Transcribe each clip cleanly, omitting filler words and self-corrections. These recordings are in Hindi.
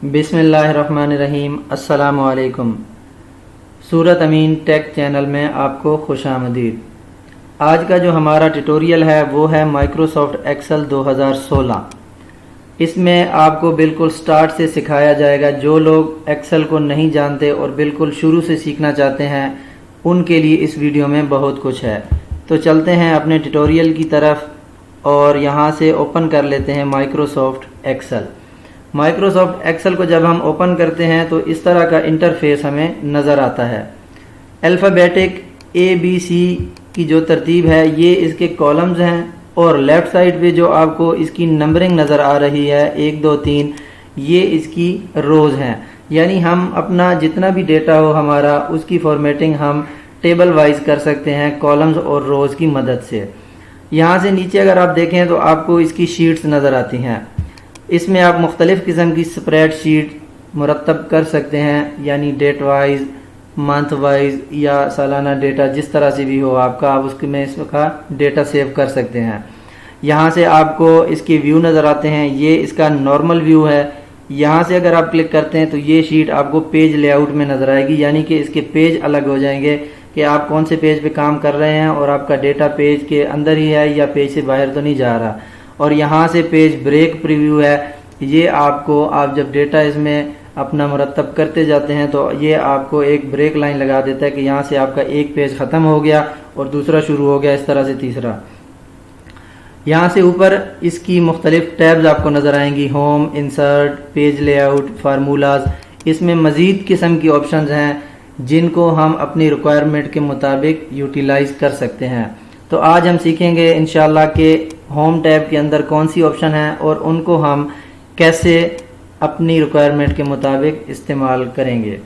बिस्मिल्लाहिर्रहमानिर्रहीम। अस्सलामु अलैकुम। सूरत अमीन टेक चैनल में आपको खुशामदीद। आज का जो हमारा ट्यूटोरियल है वो है माइक्रोसॉफ्ट एक्सेल 2016। इसमें आपको बिल्कुल स्टार्ट से सिखाया जाएगा। जो लोग एक्सेल को नहीं जानते और बिल्कुल शुरू से सीखना चाहते हैं उनके लिए इस वीडियो में बहुत कुछ है। तो चलते हैं अपने ट्यूटोरियल की तरफ और यहाँ से ओपन कर लेते हैं माइक्रोसॉफ्ट एक्सेल। माइक्रोसॉफ्ट एक्सेल को जब हम ओपन करते हैं तो इस तरह का इंटरफेस हमें नज़र आता है। अल्फ़ाबेटिक ABC की जो तरतीब है ये इसके कॉलम्स हैं और लेफ़्ट साइड पे जो आपको इसकी नंबरिंग नज़र आ रही है 1 2 3, ये इसकी रोज़ हैं। यानी हम अपना जितना भी डेटा हो हमारा उसकी फॉर्मेटिंग हम टेबल वाइज कर सकते हैं कॉलम्स और रोज़ की मदद से। यहाँ से नीचे अगर आप देखें तो आपको इसकी शीट्स नज़र आती हैं। इसमें आप मुख्तलिफ़ किस्म की स्प्रेडशीट मुरतब कर सकते हैं, यानी डेट वाइज, मंथ वाइज या सालाना डेटा, जिस तरह से भी हो आपका, आप उसमें इसका डेटा सेव कर सकते हैं। यहाँ से आपको इसके व्यू नज़र आते हैं। ये इसका नॉर्मल व्यू है। यहाँ से अगर आप क्लिक करते हैं तो ये शीट आपको पेज लेआउट में नज़र आएगी, यानी कि इसके पेज अलग हो जाएंगे कि आप कौन से पेज पे काम कर रहे हैं और आपका डेटा पेज के अंदर ही है या पेज से बाहर तो नहीं जा रहा। और यहाँ से पेज ब्रेक प्रीव्यू है। ये आपको, आप जब डेटा इसमें अपना मुरतब करते जाते हैं तो ये आपको एक ब्रेक लाइन लगा देता है कि यहाँ से आपका एक पेज ख़त्म हो गया और दूसरा शुरू हो गया, इस तरह से तीसरा। यहाँ से ऊपर इसकी मुख्तलिफ टैब्स आपको नज़र आएंगी, home, insert, page layout, formulas. इसमें मज़ीद किस्म की ऑप्शंस हैं जिनको हम अपनी रिक्वायरमेंट के मुताबिक यूटिलाइज़ कर सकते हैं। तो आज हम सीखेंगे इंशाल्लाह के होम टैब के अंदर कौन सी ऑप्शन है और उनको हम कैसे अपनी रिक्वायरमेंट के मुताबिक इस्तेमाल करेंगे।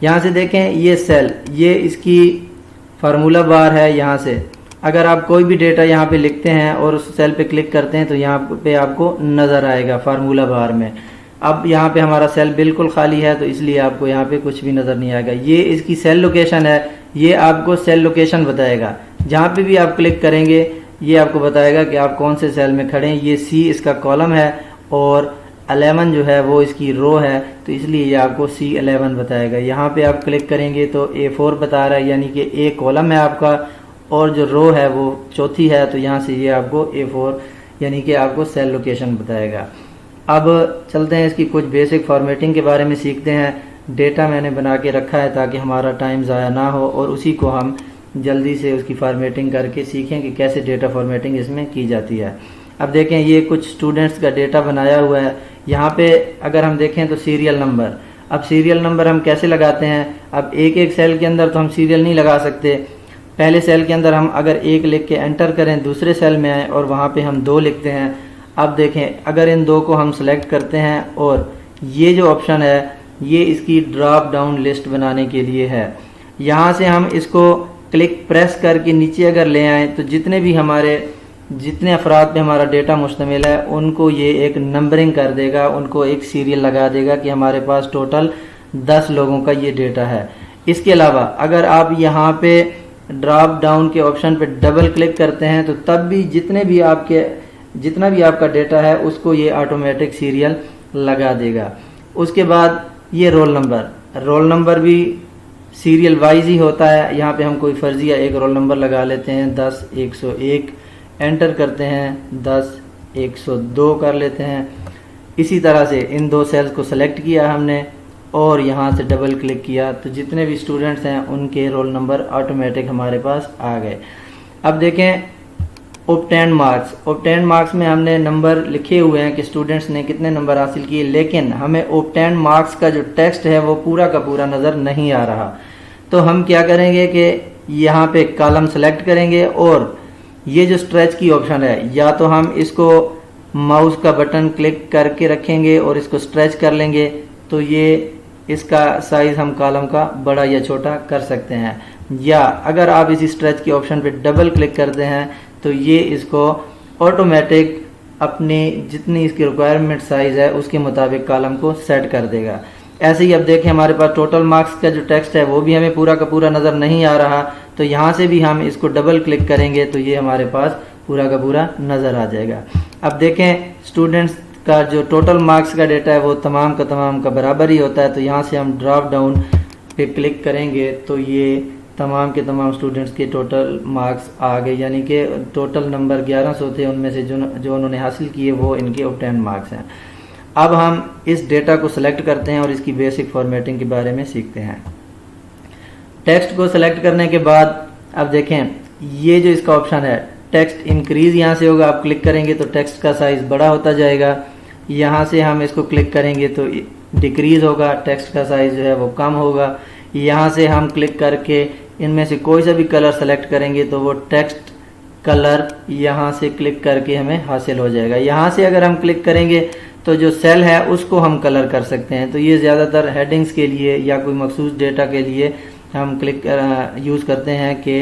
यहाँ से देखें ये सेल, ये इसकी फार्मूला बार है। यहाँ से अगर आप कोई भी डेटा यहाँ पे लिखते हैं और उस सेल पे क्लिक करते हैं तो यहाँ पे आपको नज़र आएगा फार्मूला बार में। अब यहाँ पे हमारा सेल बिल्कुल खाली है तो इसलिए आपको यहाँ पे कुछ भी नज़र नहीं आएगा। ये इसकी सेल लोकेशन है, ये आपको सेल लोकेशन बताएगा। जहाँ पे भी आप क्लिक करेंगे ये आपको बताएगा कि आप कौन से सेल में खड़े हैं। ये C इसका कॉलम है और 11 जो है वो इसकी रो है, तो इसलिए ये आपको C11 बताएगा। यहाँ पे आप क्लिक करेंगे तो A4 बता रहा है, यानी कि A कॉलम है आपका और जो रो है वो चौथी है, तो यहाँ से ये आपको A4 यानी कि आपको सेल लोकेशन बताएगा। अब चलते हैं इसकी कुछ बेसिक फॉर्मेटिंग के बारे में सीखते हैं। डेटा मैंने बना के रखा है ताकि हमारा टाइम ज़ाया ना हो और उसी को हम जल्दी से उसकी फॉर्मेटिंग करके सीखें कि कैसे डेटा फॉर्मेटिंग इसमें की जाती है। अब देखें ये कुछ स्टूडेंट्स का डेटा बनाया हुआ है। यहाँ पे अगर हम देखें तो सीरियल नंबर, अब सीरियल नंबर हम कैसे लगाते हैं। अब एक एक सेल के अंदर तो हम सीरियल नहीं लगा सकते। पहले सेल के अंदर हम अगर 1 लिख के एंटर करें, दूसरे सेल में आए और वहाँ पे हम 2 लिखते हैं। अब देखें अगर इन 2 को हम सेलेक्ट करते हैं और ये जो ऑप्शन है ये इसकी ड्रॉप डाउन लिस्ट बनाने के लिए है। यहाँ से हम इसको क्लिक प्रेस करके नीचे अगर ले आएँ तो जितने अफराद पे हमारा डेटा मुश्तमिल है उनको ये एक नंबरिंग कर देगा, उनको एक सीरियल लगा देगा कि हमारे पास टोटल 10 लोगों का ये डेटा है। इसके अलावा अगर आप यहाँ पे ड्रॉप डाउन के ऑप्शन पे डबल क्लिक करते हैं तो तब भी जितना भी आपका डेटा है उसको ये ऑटोमेटिक सीरियल लगा देगा। उसके बाद ये रोल नंबर भी सीरियल वाइज ही होता है। यहाँ पे हम कोई फर्जिया एक रोल नंबर लगा लेते हैं, 10 101, एंटर करते हैं 10 102 कर लेते हैं। इसी तरह से इन 2 सेल्स को सेलेक्ट किया हमने और यहाँ से डबल क्लिक किया तो जितने भी स्टूडेंट्स हैं उनके रोल नंबर ऑटोमेटिक हमारे पास आ गए। अब देखें ऑब्टेन्ड मार्क्स में हमने नंबर लिखे हुए हैं कि स्टूडेंट्स ने कितने नंबर हासिल किए, लेकिन हमें ऑब्टेन्ड मार्क्स का जो टेक्स्ट है वो पूरा का पूरा नज़र नहीं आ रहा। तो हम क्या करेंगे कि यहाँ पे कॉलम सेलेक्ट करेंगे और ये जो स्ट्रेच की ऑप्शन है, या तो हम इसको माउस का बटन क्लिक करके रखेंगे और इसको स्ट्रेच कर लेंगे तो ये इसका साइज हम कॉलम का बड़ा या छोटा कर सकते हैं, या अगर आप इसी स्ट्रेच की ऑप्शन पे डबल क्लिक करते हैं तो ये इसको ऑटोमेटिक अपनी जितनी इसकी रिक्वायरमेंट साइज है उसके मुताबिक कॉलम को सेट कर देगा। ऐसे ही अब देखें हमारे पास टोटल मार्क्स का जो टेक्स्ट है वो भी हमें पूरा का पूरा नज़र नहीं आ रहा, तो यहाँ से भी हम इसको डबल क्लिक करेंगे तो ये हमारे पास पूरा का पूरा नज़र आ जाएगा। अब देखें स्टूडेंट्स का जो टोटल मार्क्स का डेटा है वो तमाम का बराबर ही होता है। तो यहाँ से हम ड्रॉप डाउन पे क्लिक करेंगे तो ये तमाम के तमाम स्टूडेंट्स के टोटल मार्क्स आ गए, यानी कि टोटल नंबर 1100 थे, उनमें से जो उन्होंने हासिल किए वो इनके ऑब्टेन मार्क्स हैं। अब हम इस डेटा को सिलेक्ट करते हैं और इसकी बेसिक फॉर्मेटिंग के बारे में सीखते हैं। टेक्स्ट को सिलेक्ट करने के बाद अब देखें ये जो इसका ऑप्शन है टेक्स्ट इंक्रीज यहाँ से होगा, आप क्लिक करेंगे तो टेक्स्ट का साइज़ बड़ा होता जाएगा। यहाँ से हम इसको क्लिक करेंगे तो डिक्रीज होगा, टेक्स्ट का साइज़ जो है वो कम होगा। यहाँ से हम क्लिक करके इनमें से कोई सा भी कलर सेलेक्ट करेंगे तो वो टेक्स्ट कलर यहाँ से क्लिक करके हमें हासिल हो जाएगा। यहाँ से अगर हम क्लिक करेंगे तो जो सेल है उसको हम कलर कर सकते हैं। तो ये ज़्यादातर हेडिंग्स के लिए या कोई मखसूस डेटा के लिए हम यूज़ करते हैं कि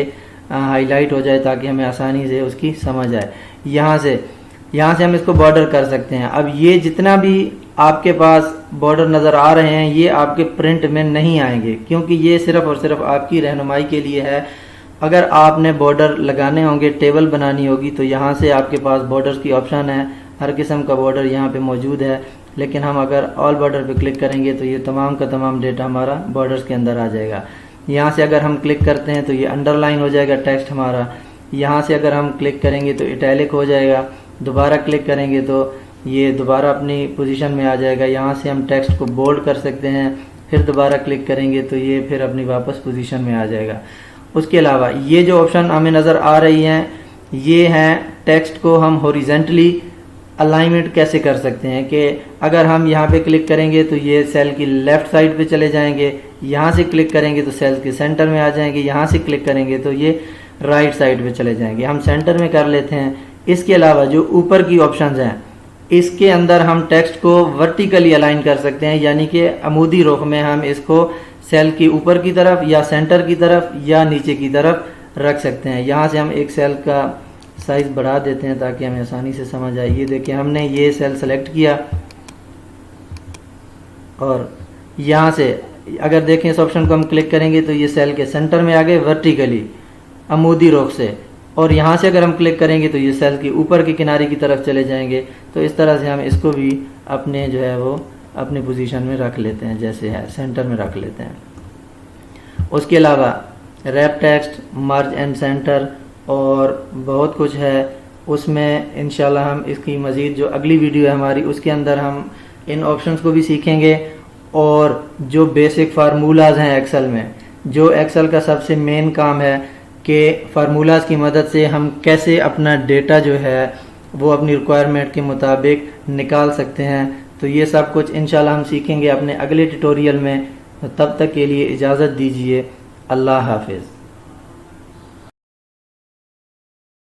हाईलाइट हो जाए ताकि हमें आसानी से उसकी समझ आए। यहाँ से हम इसको बॉर्डर कर सकते हैं। अब ये जितना भी आपके पास बॉर्डर नज़र आ रहे हैं ये आपके प्रिंट में नहीं आएंगे, क्योंकि ये सिर्फ़ और सिर्फ आपकी रहनुमाई के लिए है। अगर आपने बॉर्डर लगाने होंगे, टेबल बनानी होगी, तो यहाँ से आपके पास बॉर्डर्स की ऑप्शन है, हर किस्म का बॉर्डर यहाँ पे मौजूद है। लेकिन हम अगर ऑल बॉर्डर पे क्लिक करेंगे तो ये तमाम का तमाम डेटा हमारा बॉर्डर्स के अंदर आ जाएगा। यहाँ से अगर हम क्लिक करते हैं तो ये अंडरलाइन हो जाएगा टेक्स्ट हमारा। यहाँ से अगर हम क्लिक करेंगे तो इटैलिक हो जाएगा, दोबारा क्लिक करेंगे तो ये दोबारा अपनी पोजीशन में आ जाएगा। यहाँ से हम टेक्स्ट को बोल्ड कर सकते हैं, फिर दोबारा क्लिक करेंगे तो ये फिर अपनी वापस पोजीशन में आ जाएगा। उसके अलावा ये जो ऑप्शन हमें नज़र आ रही हैं ये हैं टेक्स्ट को हम हॉरिजेंटली अलाइनमेंट कैसे कर सकते हैं कि अगर हम यहाँ पे क्लिक करेंगे तो ये सेल की लेफ़्ट साइड पे चले जाएंगे, यहाँ से क्लिक करेंगे तो सेल के सेंटर में आ जाएंगे, यहाँ से क्लिक करेंगे तो ये राइट साइड पे चले जाएंगे। हम सेंटर में कर लेते हैं। इसके अलावा जो ऊपर की ऑप्शंस हैं इसके अंदर हम टेक्स्ट को वर्टिकली अलाइन कर सकते हैं, यानी कि अमूदी रुख में हम इसको सेल की ऊपर की तरफ या सेंटर की तरफ या नीचे की तरफ रख सकते हैं। यहाँ से हम एक सेल का साइज़ बढ़ा देते हैं ताकि हमें आसानी से समझ आए। ये देखिए हमने ये सेल सेलेक्ट किया और यहाँ से अगर देखें इस ऑप्शन को हम क्लिक करेंगे तो ये सेल के सेंटर में आ गए वर्टिकली अमूदी रुख से, और यहाँ से अगर हम क्लिक करेंगे तो ये सेल की ऊपर के किनारे की तरफ चले जाएंगे। तो इस तरह से हम इसको भी अपने जो है वो अपनी पोजीशन में रख लेते हैं, जैसे है सेंटर में रख लेते हैं। उसके अलावा wrap text, merge and centre और बहुत कुछ है, उसमें इंशाल्लाह हम इसकी मज़ीद जो अगली वीडियो है हमारी उसके अंदर हम इन ऑप्शंस को भी सीखेंगे। और जो बेसिक फार्मूलाज हैं एक्सेल में, जो एक्सेल का सबसे मेन काम है कि फार्मूलाज की मदद से हम कैसे अपना डेटा जो है वो अपनी रिक्वायरमेंट के मुताबिक निकाल सकते हैं। तो ये सब कुछ इंशाल्लाह हम सीखेंगे अपने अगले ट्यूटोरियल में। तब तक के लिए इजाज़त दीजिए। अल्लाह हाफिज़।